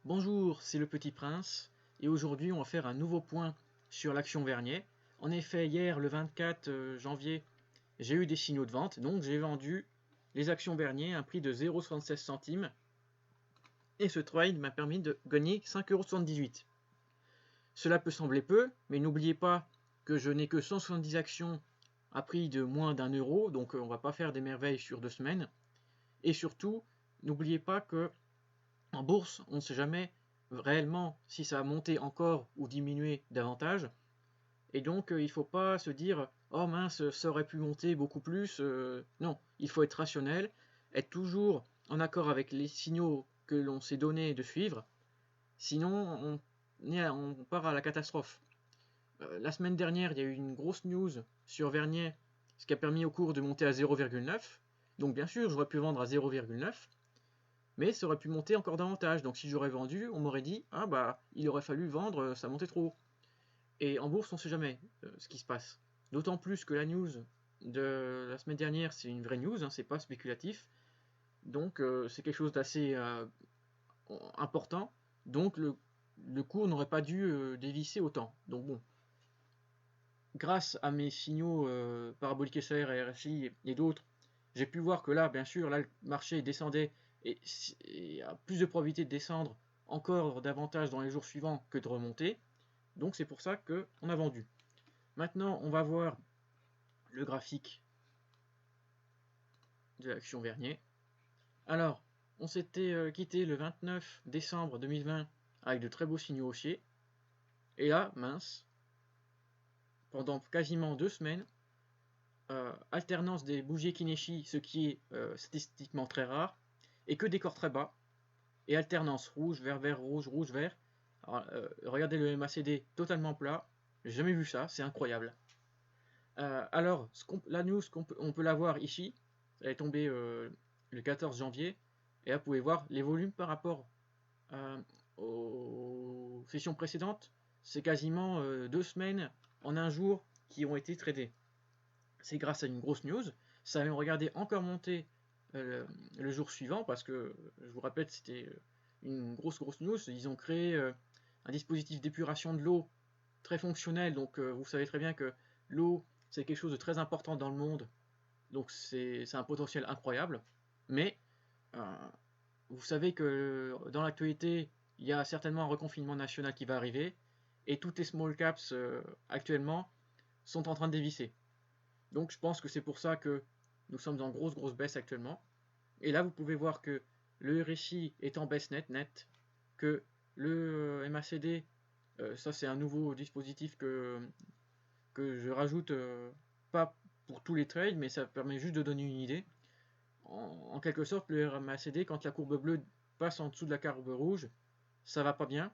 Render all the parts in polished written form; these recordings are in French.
Bonjour, c'est le Petit Prince, et aujourd'hui on va faire un nouveau point sur l'action Vernier. En effet, hier, le 24 janvier, j'ai eu des signaux de vente, donc j'ai vendu les actions Vernier à un prix de 0,76 centimes, et ce trade m'a permis de gagner 5,78 €. Cela peut sembler peu, mais n'oubliez pas que je n'ai que 170 actions à prix de moins d'1 €, donc on ne va pas faire des merveilles sur 2 semaines. Et surtout, n'oubliez pas que en bourse, on ne sait jamais réellement si ça va monter encore ou diminuer davantage. Et donc, il ne faut pas se dire « Oh mince, ça aurait pu monter beaucoup plus ». Non, il faut être rationnel, être toujours en accord avec les signaux que l'on s'est donné de suivre. Sinon, on part à la catastrophe. La semaine dernière, il y a eu une grosse news sur Vernier, ce qui a permis au cours de monter à 0,9. Donc bien sûr, j'aurais pu vendre à 0,9. Mais ça aurait pu monter encore davantage. Donc si j'aurais vendu, on m'aurait dit « Ah bah, il aurait fallu vendre, ça montait trop haut ». Et en bourse, on ne sait jamais ce qui se passe. D'autant plus que la news de la semaine dernière, c'est une vraie news, c'est pas spéculatif. Donc c'est quelque chose d'assez important. Donc le cours n'aurait pas dû dévisser autant. Donc bon, grâce à mes signaux paraboliques SR et RSI et d'autres, j'ai pu voir que là, bien sûr, là, le marché descendait et a plus de probabilité de descendre encore davantage dans les jours suivants que de remonter. Donc c'est pour ça qu'on a vendu. Maintenant, on va voir le graphique de l'action Vernier. Alors, on s'était quitté le 29 décembre 2020 avec de très beaux signaux haussiers. Et là, mince, pendant quasiment 2 semaines, alternance des bougies Kineshi, ce qui est statistiquement très rare, et que des corps très bas, et alternance rouge, vert, vert, rouge, rouge, vert. Alors, regardez le MACD totalement plat, j'ai jamais vu ça, c'est incroyable. Alors, la news, on peut la voir ici, elle est tombée le 14 janvier, et là vous pouvez voir les volumes par rapport aux sessions précédentes, c'est quasiment 2 semaines en un jour qui ont été tradés. C'est grâce à une grosse news. Ça va regarder encore monter le jour suivant parce que, je vous rappelle, c'était une grosse news. Ils ont créé un dispositif d'épuration de l'eau très fonctionnel. Donc vous savez très bien que l'eau, c'est quelque chose de très important dans le monde. Donc c'est un potentiel incroyable. Mais vous savez que dans l'actualité, il y a certainement un reconfinement national qui va arriver. Et toutes les small caps actuellement sont en train de dévisser. Donc je pense que c'est pour ça que nous sommes en grosse baisse actuellement. Et là, vous pouvez voir que le RSI est en baisse net, que le MACD, ça c'est un nouveau dispositif que je rajoute, pas pour tous les trades, mais ça permet juste de donner une idée. En quelque sorte, le MACD, quand la courbe bleue passe en dessous de la courbe rouge, ça va pas bien.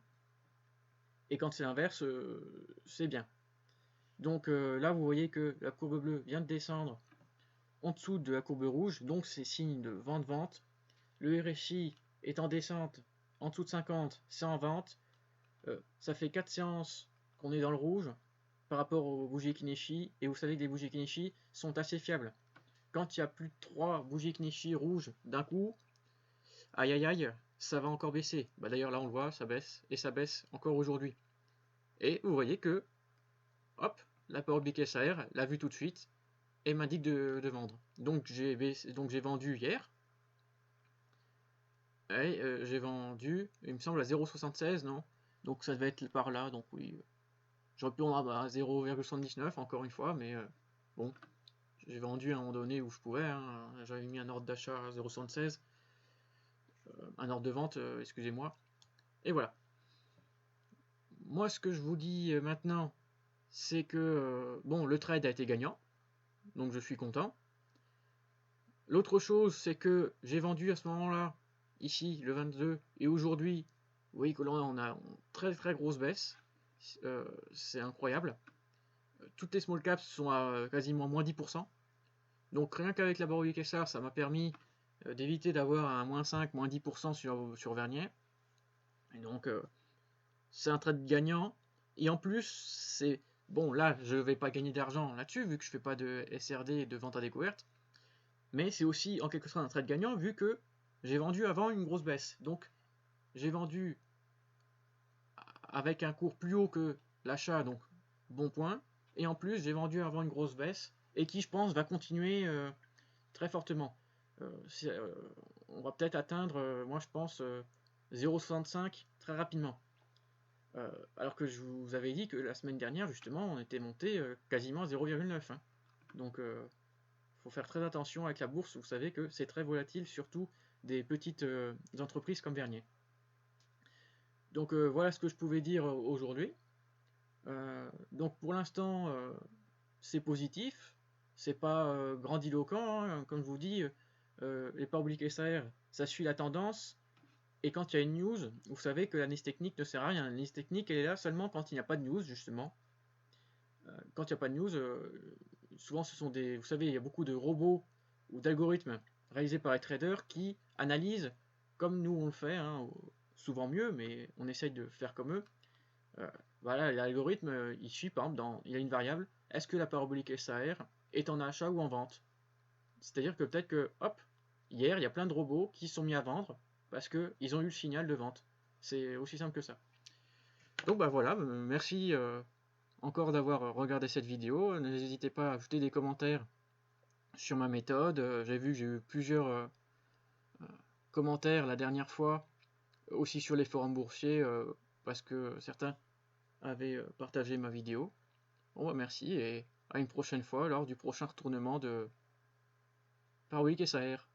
Et quand c'est l'inverse, c'est bien. Donc là, vous voyez que la courbe bleue vient de descendre en dessous de la courbe rouge, donc c'est signe de vente-vente. Le RSI est en descente en dessous de 50, c'est en vente. Ça fait 4 séances qu'on est dans le rouge par rapport aux bougies Kineshi, et vous savez que les bougies Kineshi sont assez fiables. Quand il y a plus de 3 bougies Kineshi rouges d'un coup, aïe aïe aïe, ça va encore baisser. Bah d'ailleurs là on le voit, ça baisse, et ça baisse encore aujourd'hui. Et vous voyez que, hop, la parabolique SAR l'a vu tout de suite, et m'indique de vendre. Donc j'ai vendu hier. Et j'ai vendu, il me semble, à 0,76, non? Donc ça devait être par là, donc oui. J'aurais pu en avoir à 0,79 encore une fois, mais bon. J'ai vendu à un moment donné où je pouvais, j'avais mis un ordre d'achat à 0,76, un ordre de vente, excusez-moi. Et voilà. Moi, ce que je vous dis maintenant, c'est que, bon, le trade a été gagnant, donc je suis content. L'autre chose, c'est que j'ai vendu à ce moment-là, ici, le 22, et aujourd'hui, vous voyez que là, on a une très grosse baisse. C'est incroyable. Toutes les small caps sont à quasiment moins 10%. Donc rien qu'avec la Baroque SR, ça m'a permis d'éviter d'avoir un moins 5, moins 10% sur Vernier. Et donc, c'est un trade gagnant. Et en plus, c'est... Bon, là, je ne vais pas gagner d'argent là-dessus, vu que je ne fais pas de SRD et de vente à découverte. Mais c'est aussi en quelque sorte un trade gagnant vu que j'ai vendu avant une grosse baisse. Donc j'ai vendu avec un cours plus haut que l'achat, donc bon point. Et en plus, j'ai vendu avant une grosse baisse et qui, je pense, va continuer très fortement. On va peut-être atteindre, moi je pense, 0,65 très rapidement. Alors que je vous avais dit que la semaine dernière, justement, on était monté quasiment à 0,9. Hein. Donc, faut faire très attention avec la bourse. Vous savez que c'est très volatile, surtout des petites entreprises comme Vernier. Donc, voilà ce que je pouvais dire aujourd'hui. Donc, pour l'instant, c'est positif. C'est pas grandiloquent, hein. Comme je vous dis, les parts obliques SAR, ça suit la tendance. Et quand il y a une news, vous savez que l'analyse technique ne sert à rien. L'analyse technique, elle est là seulement quand il n'y a pas de news, justement. Quand il n'y a pas de news, souvent ce sont des... Vous savez, il y a beaucoup de robots ou d'algorithmes réalisés par les traders qui analysent comme nous on le fait, hein, souvent mieux, mais on essaye de faire comme eux. Voilà, l'algorithme, il suit, par exemple, il y a une variable, est-ce que la parabolique SAR est en achat ou en vente? C'est-à-dire que peut-être que, hop, hier, il y a plein de robots qui sont mis à vendre parce qu'ils ont eu le signal de vente. C'est aussi simple que ça. Donc bah voilà, merci encore d'avoir regardé cette vidéo. N'hésitez pas à ajouter des commentaires sur ma méthode. J'ai vu que j'ai eu plusieurs commentaires la dernière fois, aussi sur les forums boursiers, parce que certains avaient partagé ma vidéo. Bon bah merci et à une prochaine fois lors du prochain retournement de Parabolique SAR.